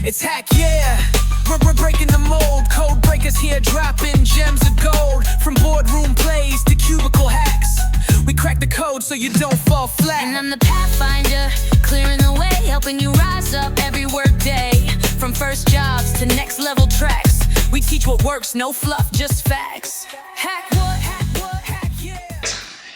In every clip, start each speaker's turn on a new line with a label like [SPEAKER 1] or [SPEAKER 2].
[SPEAKER 1] It's Hack Yeah. We're breaking the mold. Code breakers here, dropping gems of gold. From boardroom plays to cubicle hacks, we crack the code so you don't fall flat.
[SPEAKER 2] And I'm the Pathfinder, clearing the way, helping you rise up every work day. From first jobs to next level tracks, we teach what works, no fluff, just facts. Hack what, hack yeah.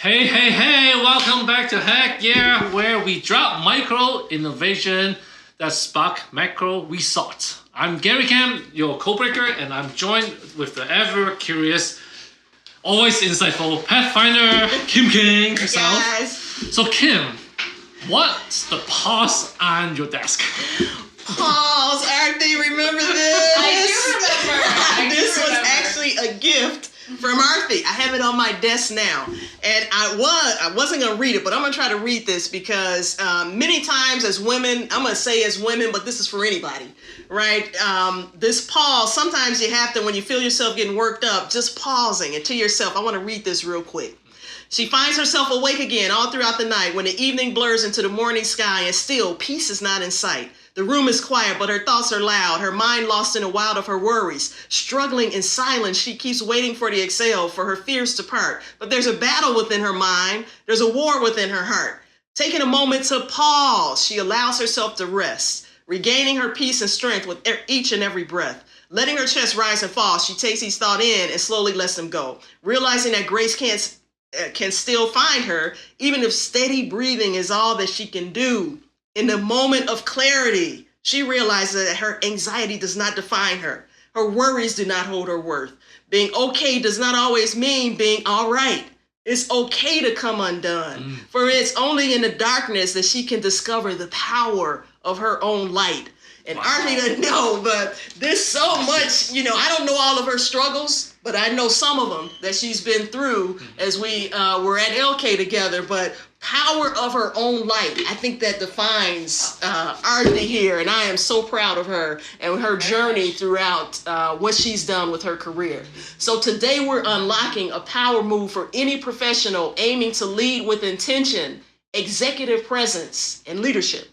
[SPEAKER 3] Hey, welcome back to Hack Yeah, where we drop micro innovation that spark macro results. I'm Gary Kam, your co-breaker, and I'm joined with the ever-curious, always insightful Pathfinder, Kim King herself.
[SPEAKER 4] Guys.
[SPEAKER 3] So Kim, what's the pause on your desk?
[SPEAKER 4] Pause, Arti, remember this?
[SPEAKER 5] I do remember.
[SPEAKER 4] This was actually a gift from Arti. I have it on my desk now. And I wasn't going to read it, but I'm going to try to read this because many times as women, I'm going to say as women, but this is for anybody, right? This pause, sometimes you have to, when you feel yourself getting worked up, just pausing and to yourself, I want to read this real quick. She finds herself awake again all throughout the night when the evening blurs into the morning sky and still peace is not in sight. The room is quiet, but her thoughts are loud, her mind lost in the wild of her worries. Struggling in silence, she keeps waiting for the exhale, for her fears to part. But there's a battle within her mind, there's a war within her heart. Taking a moment to pause, she allows herself to rest, regaining her peace and strength with each and every breath. Letting her chest rise and fall, she takes these thoughts in and slowly lets them go. Realizing that grace can still find her, even if steady breathing is all that she can do. In the moment of clarity, she realizes that her anxiety does not define her. Her worries do not hold her worth. Being okay does not always mean being all right. It's okay to come undone, for it's only in the darkness that she can discover the power of her own light. And Arti doesn't know, but there's so much, I don't know all of her struggles, but I know some of them that she's been through as we were at Elkay together. But power of her own light, I think that defines Arti here, and I am so proud of her and her journey throughout what she's done with her career. So today we're unlocking a power move for any professional aiming to lead with intention, executive presence, and leadership.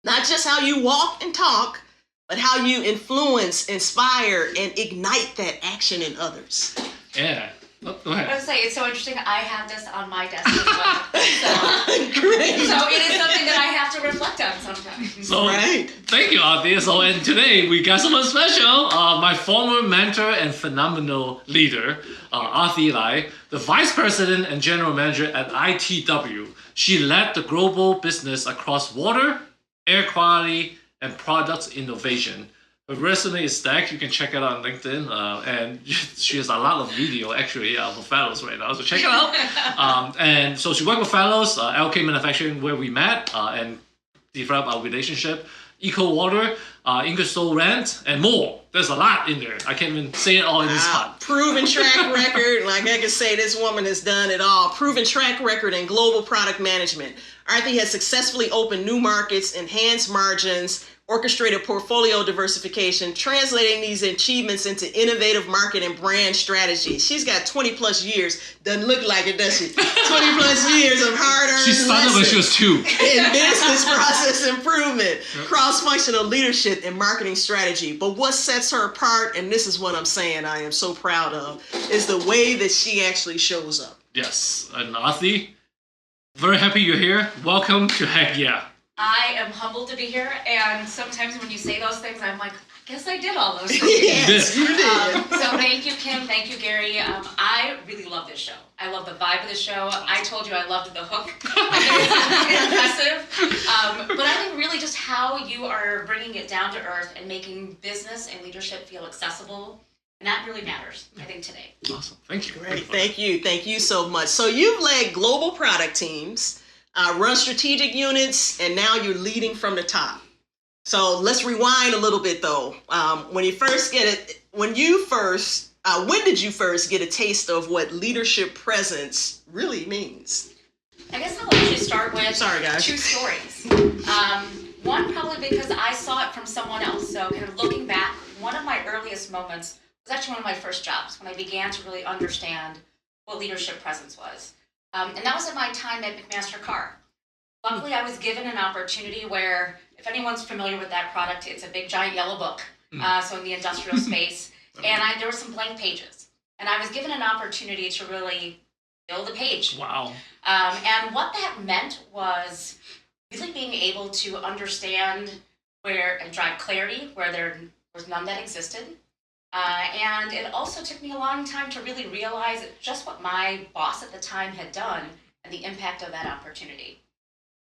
[SPEAKER 4] Not just how you walk and talk, but how you influence, inspire, and ignite that action in others.
[SPEAKER 3] Yeah. Oh, go ahead.
[SPEAKER 5] I was say it's so interesting. I have this on my desk as well.
[SPEAKER 4] Great.
[SPEAKER 5] So it is something that I have to reflect on sometimes.
[SPEAKER 3] So,
[SPEAKER 4] Right.
[SPEAKER 3] Thank you, Arti. So, and today we got someone special. My former mentor and phenomenal leader, Arti Lyde, the Vice President and General Manager at ITW. She led the global business across water, air quality, and products innovation. Her resume is stacked. You can check it out on LinkedIn. And she has a lot of video actually for fellows right now. So check it out. And so she worked with fellows, Elkay Manufacturing, where we met and developed our relationship. Eco Water, Ingersoll Rand, and more. There's a lot in there. I can't even say it all in this part.
[SPEAKER 4] Proven track record. Like I can say, this woman has done it all. Proven track record in global product management. Arti has successfully opened new markets, enhanced margins, orchestrated portfolio diversification, translating these achievements into innovative market and brand strategies. She's got 20 plus years. Doesn't look like it, does she? 20 plus years of hard-earned
[SPEAKER 3] She started when she was 2.
[SPEAKER 4] in business process improvement, cross-functional leadership, and marketing strategy. But what sets her apart, and this is what I'm saying I am so proud of, is the way that she actually shows up.
[SPEAKER 3] Yes, and Arti, very happy you're here. Welcome to Hack Yeah.
[SPEAKER 5] I am humbled to be here, and sometimes when you say those things, I'm like, I guess I did all those things.
[SPEAKER 4] Yes, you did.
[SPEAKER 5] So thank you, Kim. Thank you, Gary. I really love this show. I love the vibe of the show. I told you I loved the hook. I think it's impressive. But I think really just how you are bringing it down to earth and making business and leadership feel accessible. And that really matters, I think, today.
[SPEAKER 3] Awesome. Thank you.
[SPEAKER 4] Great. Thank you. Thank you so much. So you've led global product teams, run strategic units, and now you're leading from the top. So let's rewind a little bit though. When did you first get a taste of what leadership presence really means?
[SPEAKER 5] I guess I'll actually start with
[SPEAKER 4] Sorry, guys.
[SPEAKER 5] 2 stories. One probably because I saw it from someone else. So kind of looking back, one of my earliest moments was actually one of my first jobs when I began to really understand what leadership presence was. And that was at my time at McMaster-Carr. Luckily, I was given an opportunity where If anyone's familiar with that product, it's a big giant yellow book. So in the industrial space, and there were some blank pages, and I was given an opportunity to really fill the page.
[SPEAKER 3] Wow.
[SPEAKER 5] And what that meant was really being able to understand where and drive clarity where there was none that existed. And it also took me a long time to really realize just what my boss at the time had done and the impact of that opportunity.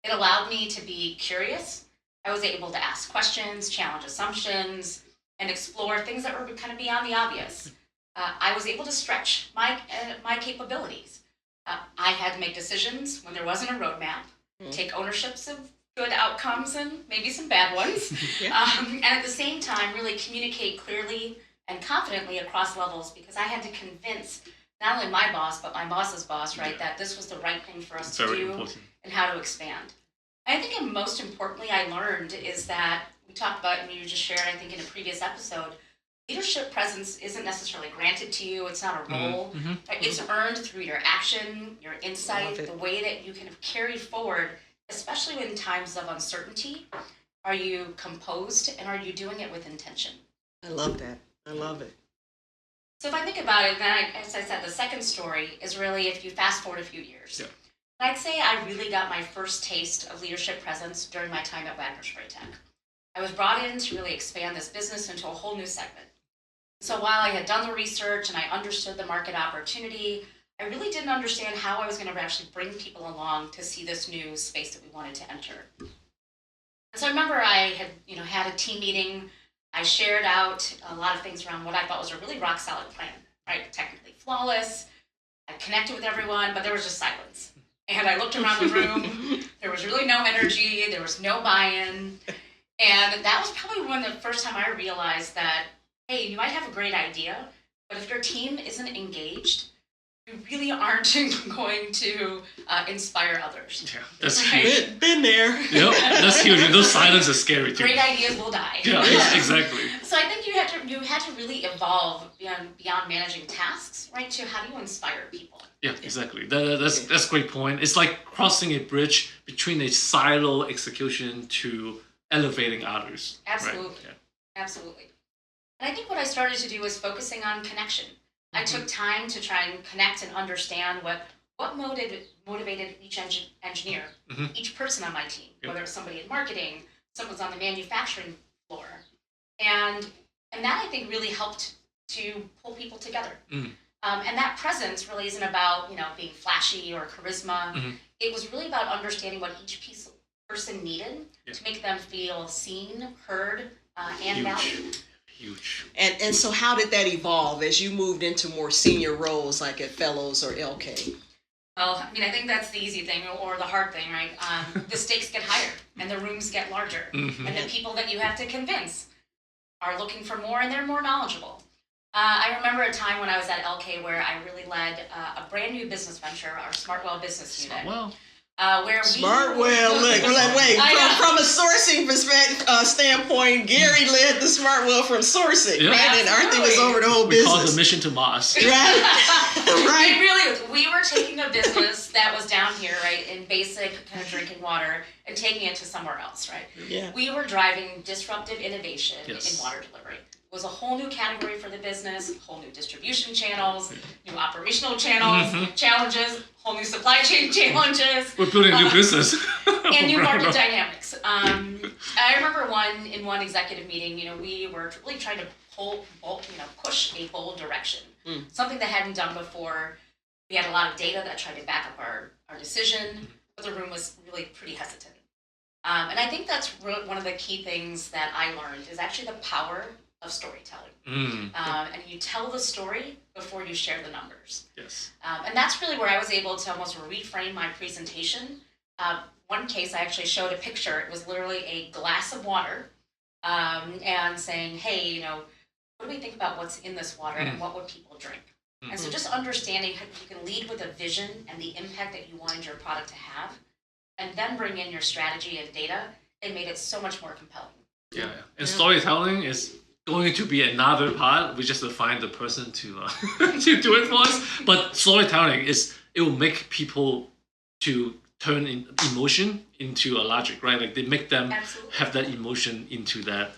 [SPEAKER 5] It allowed me to be curious. I was able to ask questions, challenge assumptions, and explore things that were kind of beyond the obvious. I was able to stretch my capabilities. I had to make decisions when there wasn't a roadmap, take ownerships of good outcomes and maybe some bad ones, and at the same time really communicate clearly and confidently across levels, because I had to convince not only my boss but my boss's boss, right, that this was the right thing for us to do and how to expand. I think, and most importantly, I learned is that we talked about, and you just shared, I think, in a previous episode, leadership presence isn't necessarily granted to you. It's not a role. Right? It's earned through your action, your insight, the way that you can carry forward, especially in times of uncertainty. Are you composed, and are you doing it with intention?
[SPEAKER 4] I love that. I love it.
[SPEAKER 5] So if I think about it, then as I said, the second story is really if you fast forward a few years. Yeah. And I'd say I really got my first taste of leadership presence during my time at Wagner Spray Tech. I was brought in to really expand this business into a whole new segment. So while I had done the research and I understood the market opportunity, I really didn't understand how I was going to actually bring people along to see this new space that we wanted to enter. And so I remember I had a team meeting. I shared out a lot of things around what I thought was a really rock solid plan, right? Technically flawless. I connected with everyone, but there was just silence. And I looked around the room. There was really no energy. There was no buy-in. And that was probably the first time I realized that, hey, you might have a great idea, but if your team isn't engaged, you really aren't going to inspire others.
[SPEAKER 3] Yeah, that's
[SPEAKER 5] right?
[SPEAKER 3] huge.
[SPEAKER 4] Been there.
[SPEAKER 3] Yep, that's huge. And those silence is scary too.
[SPEAKER 5] Great ideas will die.
[SPEAKER 3] Yeah, exactly.
[SPEAKER 5] So I think you had to really evolve beyond managing tasks, right? To how do you inspire people?
[SPEAKER 3] Yeah, exactly. That's a great point. It's like crossing a bridge between a silo execution to elevating others.
[SPEAKER 5] Absolutely.
[SPEAKER 3] Right? Yeah.
[SPEAKER 5] Absolutely. And I think what I started to do was focusing on connection. I took time to try and connect and understand what motivated each engineer, each person on my team, whether it's somebody in marketing, someone's on the manufacturing floor. And that I think really helped to pull people together. And that presence really isn't about being flashy or charisma. It was really about understanding what each person needed to make them feel seen, heard, and valued.
[SPEAKER 3] Huge.
[SPEAKER 4] And so how did that evolve as you moved into more senior roles like at Fellows or Elkay?
[SPEAKER 5] Well, I think that's the easy thing or the hard thing, right? The stakes get higher and the rooms get larger. And the people that you have to convince are looking for more and they're more knowledgeable. I remember a time when I was at Elkay where I really led a brand new business venture, our Smartwell business unit. Where
[SPEAKER 4] Smartwell, from a sourcing standpoint, Gary led the Smartwell from sourcing, right? And Arti was over the whole business.
[SPEAKER 3] We call it the mission to Mars.
[SPEAKER 4] Right.
[SPEAKER 5] We were taking a business that was down here, right, in basic kind of drinking water and taking it to somewhere else, right?
[SPEAKER 4] Yeah.
[SPEAKER 5] We were driving disruptive innovation in water delivery. It was a whole new category for the business, whole new distribution channels, new operational channels, challenges, whole new supply chain challenges.
[SPEAKER 3] We're building a new business.
[SPEAKER 5] And new market dynamics. I remember in one executive meeting, we were really trying to push a bold direction, something that hadn't done before. We had a lot of data that tried to back up our decision, but the room was really pretty hesitant. And I think that's one of the key things that I learned is actually the power of storytelling. And you tell the story before you share the numbers.
[SPEAKER 3] Yes.
[SPEAKER 5] And that's really where I was able to almost reframe my presentation. One case I actually showed a picture. It was literally a glass of water and saying, hey, what do we think about what's in this water and what would people drink? And so just understanding how you can lead with a vision and the impact that you wanted your product to have, and then bring in your strategy and data, it made it so much more compelling.
[SPEAKER 3] Yeah. And storytelling is going to be another part. We just have to find the person to to do it for us. But storytelling it will make people to turn emotion into a logic, right? Like they make them
[SPEAKER 5] Absolutely.
[SPEAKER 3] have that emotion into that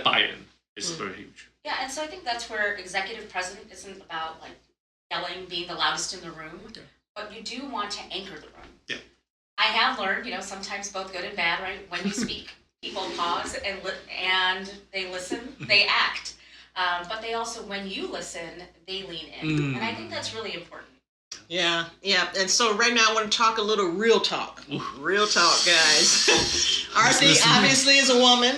[SPEAKER 3] buy-in. Is very huge.
[SPEAKER 5] Yeah, and so I think that's where executive president isn't about like yelling, being the loudest in the room, but you do want to anchor the room.
[SPEAKER 3] Yeah.
[SPEAKER 5] I have learned, sometimes both good and bad, right? When you speak, people pause and they listen, they act. But they also, when you listen, they lean in. And I think that's really important.
[SPEAKER 4] Yeah. And so right now I want to talk a little real talk. Real talk, guys. Arti obviously is a woman,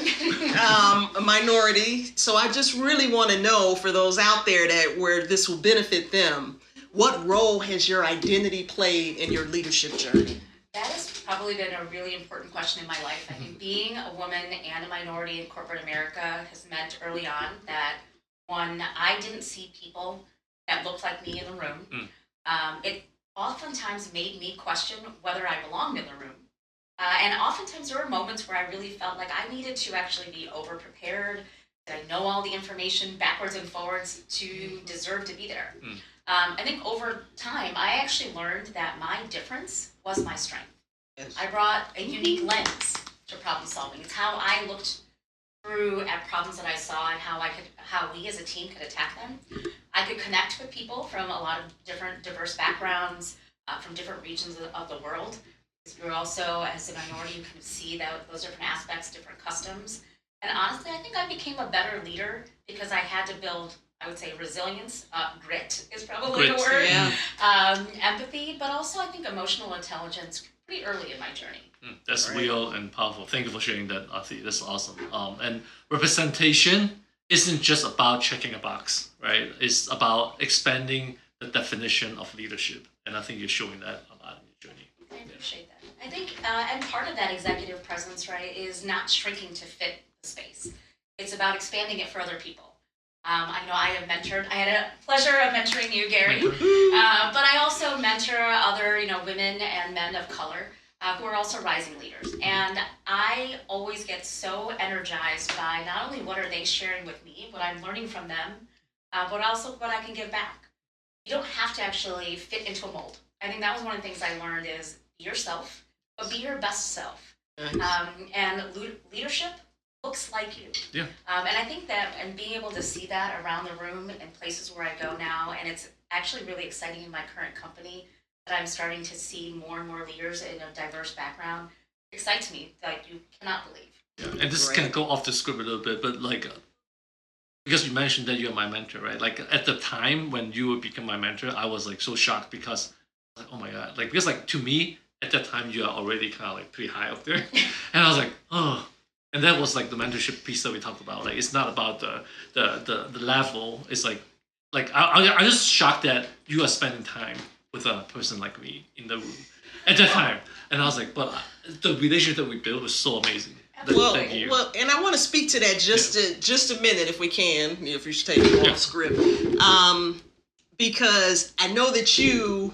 [SPEAKER 4] a minority. So I just really want to know, for those out there where this will benefit them, what role has your identity played in your leadership journey?
[SPEAKER 5] That has probably been a really important question in my life. I think being a woman and a minority in corporate America has meant early on that, one, I didn't see people that looked like me in the room. It oftentimes made me question whether I belonged in the room. And oftentimes there were moments where I really felt like I needed to actually be over-prepared. Did I know all the information backwards and forwards to deserve to be there? I think over time, I actually learned that my difference was my strength.
[SPEAKER 4] Yes.
[SPEAKER 5] I brought a unique lens to problem solving. It's how I looked through at problems that I saw and how we as a team could attack them. I could connect with people from a lot of different diverse backgrounds, from different regions of the world. Because you're also, as a minority, you kind of see those different aspects, different customs. And honestly, I think I became a better leader because I had to build, I would say, resilience, grit is probably the word, empathy, but also I think emotional intelligence pretty early in my journey.
[SPEAKER 3] That's real and powerful. Thank you for sharing that, Arti. That's awesome. And representation isn't just about checking a box, right? It's about expanding the definition of leadership. And I think you're showing that a lot in your journey.
[SPEAKER 5] I appreciate that. I think, and part of that executive presence, right, is not shrinking to fit the space. It's about expanding it for other people. I know I had a pleasure of mentoring you, Gary, but I also mentor other, women and men of color who are also rising leaders. And I always get so energized by not only what are they sharing with me, what I'm learning from them, but also what I can give back. You don't have to actually fit into a mold. I think that was one of the things I learned is be yourself, but be your best self. And leadership looks like you.
[SPEAKER 3] Yeah.
[SPEAKER 5] And I think that, and being able to see that around the room and places where I go now, and it's actually really exciting in my current company that I'm starting to see more and more leaders in a diverse background. It excites me like you cannot believe.
[SPEAKER 3] Yeah. And this can go off the script a little bit, but because you mentioned that you're my mentor, right? Like at the time when you would become my mentor, I was like so shocked because like, oh my God, because to me at that time you are already kind of like pretty high up there, and I was like, oh. And that was like the mentorship piece that we talked about. Like it's not about the level. It's like I just shocked that you are spending time with a person like me in the room at that time. And I was like, but the relationship that we built was so amazing. Thank you.
[SPEAKER 4] Well, and I want to speak to that just a minute if we can, if you should take it off script. Because I know that you,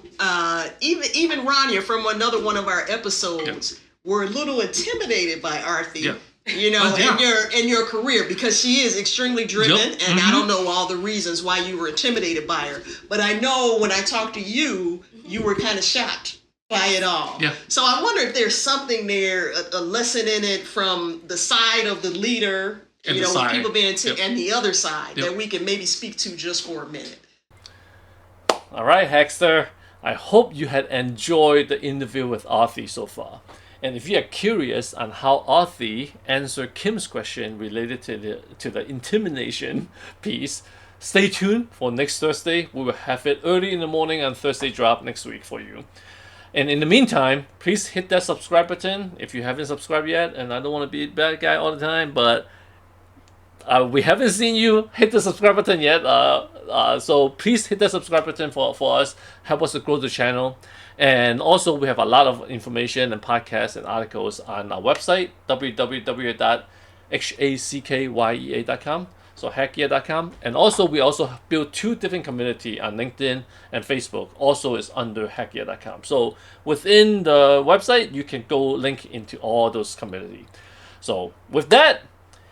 [SPEAKER 4] even Rania from another one of our episodes, were a little intimidated by Arti. Yeah. In your career, because she is extremely driven, and I don't know all the reasons why you were intimidated by her, but I know when I talked to you, you were kind of shocked by it all. Yeah. So I wonder if there's something there, a lesson in it from the side of the leader, and with people being and the other side that we can maybe speak to just for a minute.
[SPEAKER 3] All right, Hackster. I hope you had enjoyed the interview with Arti so far. And if you are curious on how Arti answered Kim's question related to the intimidation piece, stay tuned for next Thursday. We will have it early in the morning on Thursday drop next week for you. And in the meantime, please hit that subscribe button if you haven't subscribed yet. And I don't want to be a bad guy all the time, but we haven't seen you hit the subscribe button yet. So please hit that subscribe button for us. Help us to grow the channel. And also, we have a lot of information and podcasts and articles on our website, www.hackyea.com, so hackyea.com. And also, we also built 2 different communities on LinkedIn and Facebook. Also, is under hackyea.com. So within the website, you can go link into all those communities. So with that,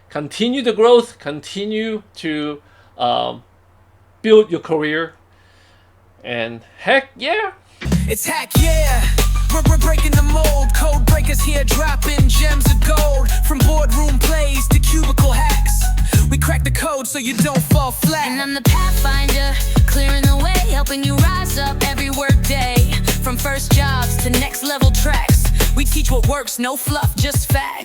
[SPEAKER 3] continue the growth, continue to build your career, and heck yeah!
[SPEAKER 1] It's Hack Yeah, We're breaking the mold, code breakers here dropping gems of gold. From boardroom plays to cubicle hacks, we crack the code so you don't fall flat.
[SPEAKER 2] And I'm the Pathfinder, clearing the way, helping you rise up every work day. From first jobs to next level tracks, we teach what works, no fluff, just facts.